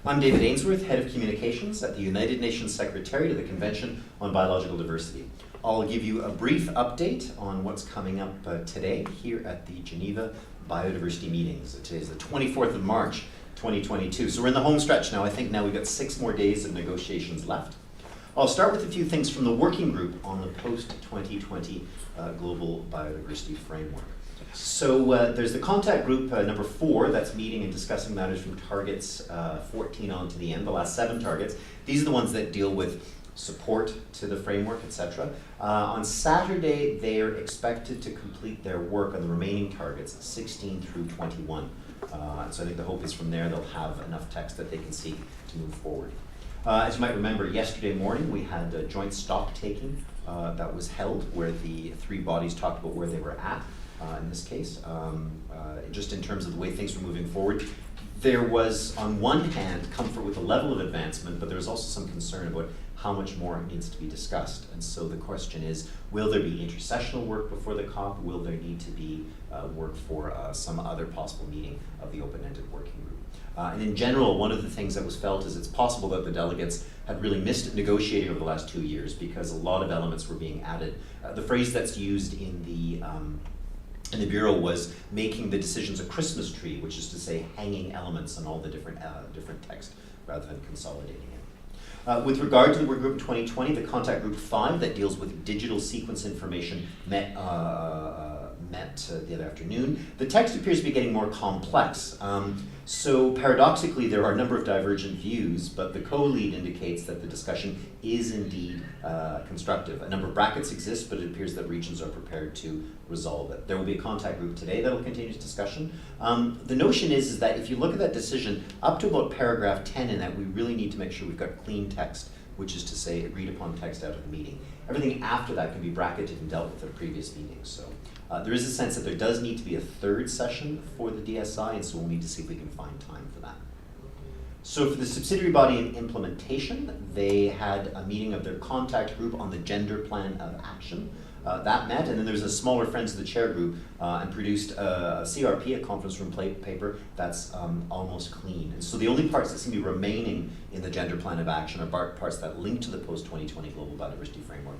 I'm David Ainsworth, Head of Communications at the United Nations Secretariat of the Convention on Biological Diversity. I'll give you a brief update on what's coming up today here at the Geneva Biodiversity Meetings. Today is the 24th of March, 2022. So we're in the home stretch now. I think now we've got 6 more days of negotiations left. I'll start with a few things from the working group on the post-2020 Global Biodiversity Framework. So there's the contact group number 4 that's meeting and discussing matters from targets 14 on to the end, the last 7 targets. These are the ones that deal with support to the framework, etc. On Saturday, they are expected to complete their work on the remaining targets, 16 through 21. So I think the hope is from there they'll have enough text that they can seek to move forward. As you might remember, yesterday morning we had a joint stock taking that was held where the 3 bodies talked about where they were at. In this case, just in terms of the way things were moving forward. There was, on one hand, comfort with the level of advancement, but there was also some concern about how much more needs to be discussed. And so the question is, will there be intersessional work before the COP? Will there need to be work for some other possible meeting of the open-ended working group? And in general, one of the things that was felt is it's possible that the delegates had really missed negotiating over the last 2 years because a lot of elements were being added. The phrase that's used in the Bureau was making the decisions a Christmas tree, which is to say hanging elements on all the different text rather than consolidating it. With regard to the work group in 2020, the contact group 5 that deals with digital sequence information met the other afternoon. The text appears to be getting more complex. So paradoxically, there are a number of divergent views, but the co-lead indicates that the discussion is indeed constructive. A number of brackets exist, but it appears that regions are prepared to resolve it. There will be a contact group today that will continue this discussion. The notion is that if you look at that decision, up to about paragraph 10 in that, we really need to make sure we've got clean text, which is to say agreed upon text out of the meeting. Everything after that can be bracketed and dealt with at previous meetings. So there is a sense that there does need to be a 3rd session for the DSI, and so we'll need to see if we can find time for that. So for the subsidiary body in implementation, they had a meeting of their contact group on the gender plan of action. That met, and then there's a smaller Friends of the Chair group and produced a CRP, a conference room paper, that's almost clean. And so the only parts that seem to be remaining in the gender plan of action are parts that link to the post-2020 Global Biodiversity Framework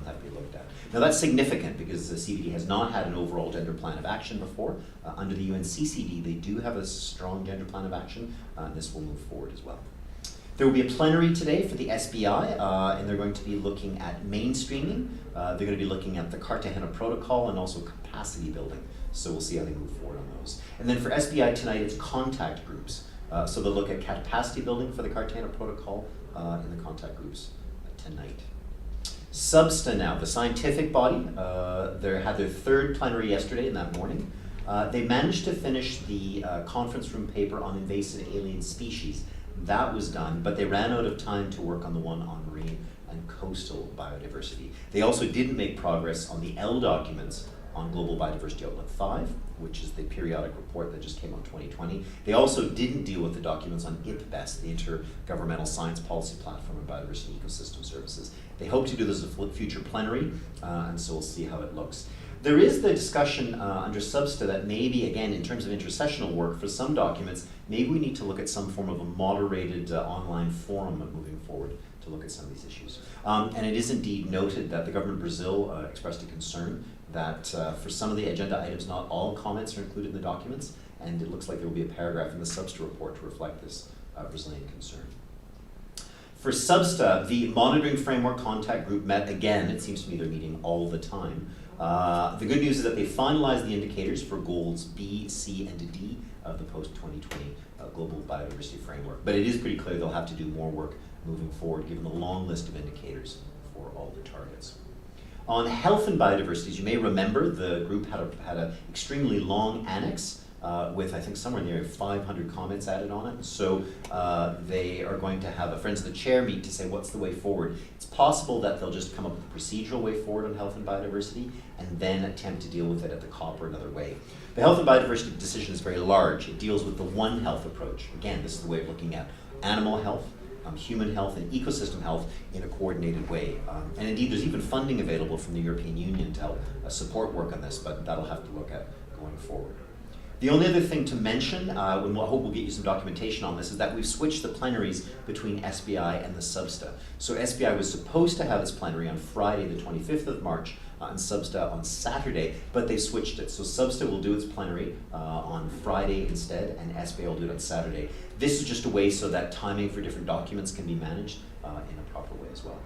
that we looked at. Now that's significant because the CBD has not had an overall gender plan of action before. Under the UNCCD, they do have a strong gender plan of action, and this will move forward as well. There will be a plenary today for the SBI, and they're going to be looking at mainstreaming. They're going to be looking at the Cartagena Protocol and also capacity building. So we'll see how they move forward on those. And then for SBI tonight, it's contact groups. So they'll look at capacity building for the Cartagena Protocol in the contact groups tonight. SBSTA now, the scientific body, they had their 3rd plenary yesterday and that morning. They managed to finish the conference room paper on invasive alien species. That was done, but they ran out of time to work on the one on marine and coastal biodiversity. They also didn't make progress on the L documents on Global Biodiversity Outlook 5, which is the periodic report that just came out in 2020. They also didn't deal with the documents on IPBES, the Intergovernmental Science Policy Platform on Biodiversity and Ecosystem Services. They hope to do this as a future plenary, and so we'll see how it looks. There is the discussion under SBSTA that maybe, again, in terms of intersessional work for some documents, maybe we need to look at some form of a moderated online forum moving forward to look at some of these issues. And it is indeed noted that the government of Brazil expressed a concern that for some of the agenda items, not all comments are included in the documents, and it looks like there will be a paragraph in the SBSTA report to reflect this Brazilian concern. For SBSTA, the monitoring framework contact group met again. It seems to me they're meeting all the time. The good news is that they finalized the indicators for goals B, C, and D of the post-2020 Global Biodiversity Framework. But it is pretty clear they'll have to do more work moving forward, given the long list of indicators for all the targets. On health and biodiversity, as you may remember, the group had an extremely long annex with, I think, somewhere near 500 comments added on it. So they are going to have a Friends of the Chair meet to say what's the way forward. It's possible that they'll just come up with a procedural way forward on health and biodiversity and then attempt to deal with it at the COP or another way. The health and biodiversity decision is very large. It deals with the One Health approach. Again, this is the way of looking at animal health, human health, and ecosystem health in a coordinated way. And indeed, there's even funding available from the European Union to help support work on this, but that'll have to look at going forward. The only other thing to mention, and I hope we'll get you some documentation on this, is that we've switched the plenaries between SBI and the SBSTA. So SBI was supposed to have its plenary on Friday the 25th of March and SBSTA on Saturday, but they switched it. So SBSTA will do its plenary on Friday instead, and SBI will do it on Saturday. This is just a way so that timing for different documents can be managed in a proper way as well.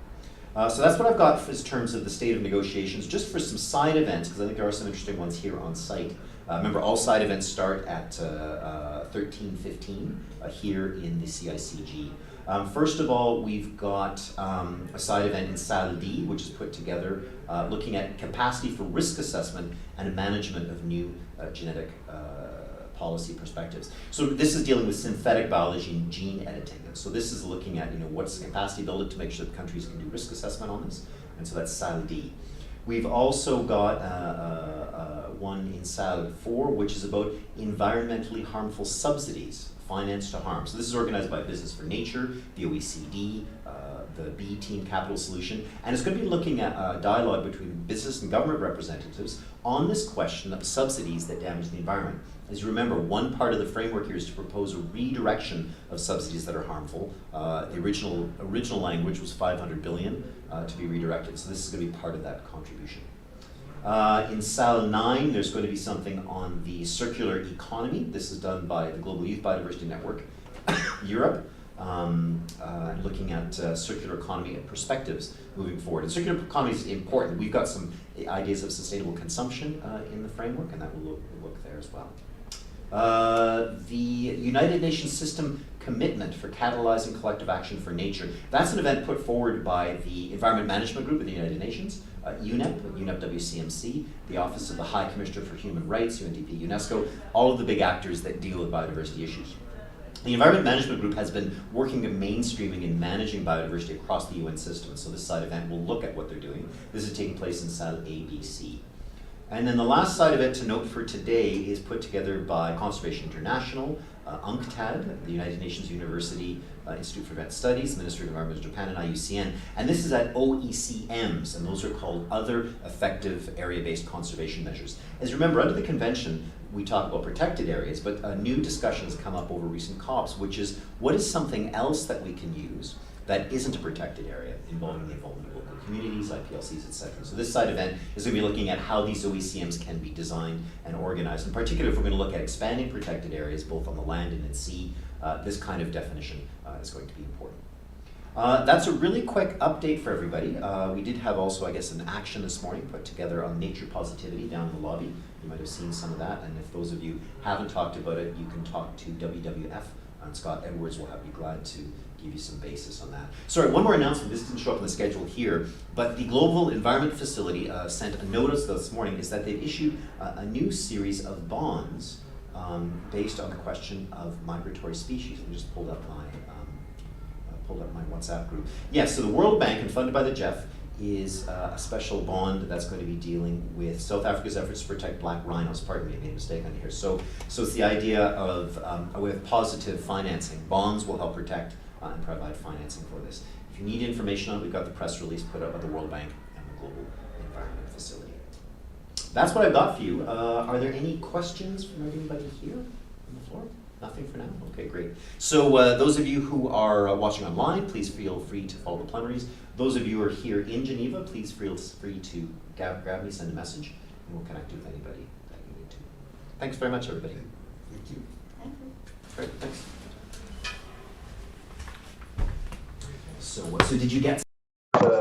So that's what I've got in terms of the state of negotiations. Just for some side events, because I think there are some interesting ones here on site. Remember, all side events start at 13:15 here in the CICG. First of all, we've got a side event in Salle D, which is put together looking at capacity for risk assessment and management of new genetic policy perspectives. So this is dealing with synthetic biology and gene editing. And so this is looking at what's the capacity build to make sure that countries can do risk assessment on this. And so that's Salle D. We've also got one in Salle 4, which is about environmentally harmful subsidies, finance to harm. So this is organized by Business for Nature, the OECD, the B Team Capital Solution, and it's going to be looking at a dialogue between business and government representatives on this question of subsidies that damage the environment. As you remember, one part of the framework here is to propose a redirection of subsidies that are harmful. The original language was 500 billion to be redirected, so this is going to be part of that contribution. In Salle 9, there's going to be something on the circular economy. This is done by the Global Youth Biodiversity Network Europe, looking at circular economy and perspectives moving forward. And circular economy is important. We've got some ideas of sustainable consumption in the framework, and that will look there as well. The United Nations System Commitment for Catalyzing Collective Action for Nature. That's an event put forward by the Environment Management Group of the United Nations, UNEP, UNEP WCMC, the Office of the High Commissioner for Human Rights, UNDP, UNESCO, all of the big actors that deal with biodiversity issues. The Environment Management Group has been working at mainstreaming and managing biodiversity across the UN system, so this side event will look at what they're doing. This is taking place in Salle ABC. And then the last side of it to note for today is put together by Conservation International, UNCTAD, the United Nations University Institute for Advanced Studies, Ministry of Environment of Japan, and IUCN. And this is at OECMs, and those are called Other Effective Area-Based Conservation Measures. As you remember, under the convention, we talk about protected areas, but a new discussion has come up over recent COPs, which is what is something else that we can use that isn't a protected area involving the involvement of local communities, IPLCs, etc. So this side event is going to be looking at how these OECMs can be designed and organized. In particular, if we're going to look at expanding protected areas, both on the land and at sea, this kind of definition is going to be important. That's a really quick update for everybody. We did have also, I guess, an action this morning put together on nature positivity down in the lobby. You might have seen some of that, and if those of you haven't talked about it, you can talk to WWF, and Scott Edwards will be glad to give you some basis on that. Sorry, one more announcement. This didn't show up in the schedule here, but the Global Environment Facility sent a notice this morning is that they've issued a new series of bonds based on the question of migratory species. I just pulled up my WhatsApp group. Yes, so the World Bank, and funded by the Jeff, is a special bond that's going to be dealing with South Africa's efforts to protect black rhinos. Pardon me, I made a mistake on here. So it's the idea of with positive financing. Bonds will help protect and provide financing for this. If you need information on it, we've got the press release put out by the World Bank and the Global Environment Facility. That's what I've got for you. Are there any questions from anybody here on the floor? Nothing for now? Okay, great. So those of you who are watching online, please feel free to follow the plenaries. Those of you who are here in Geneva, please feel free to grab me, send a message, and we'll connect you with anybody that you need to. Thanks very much, everybody. Thank you. Thank you. Great, thanks. So did you get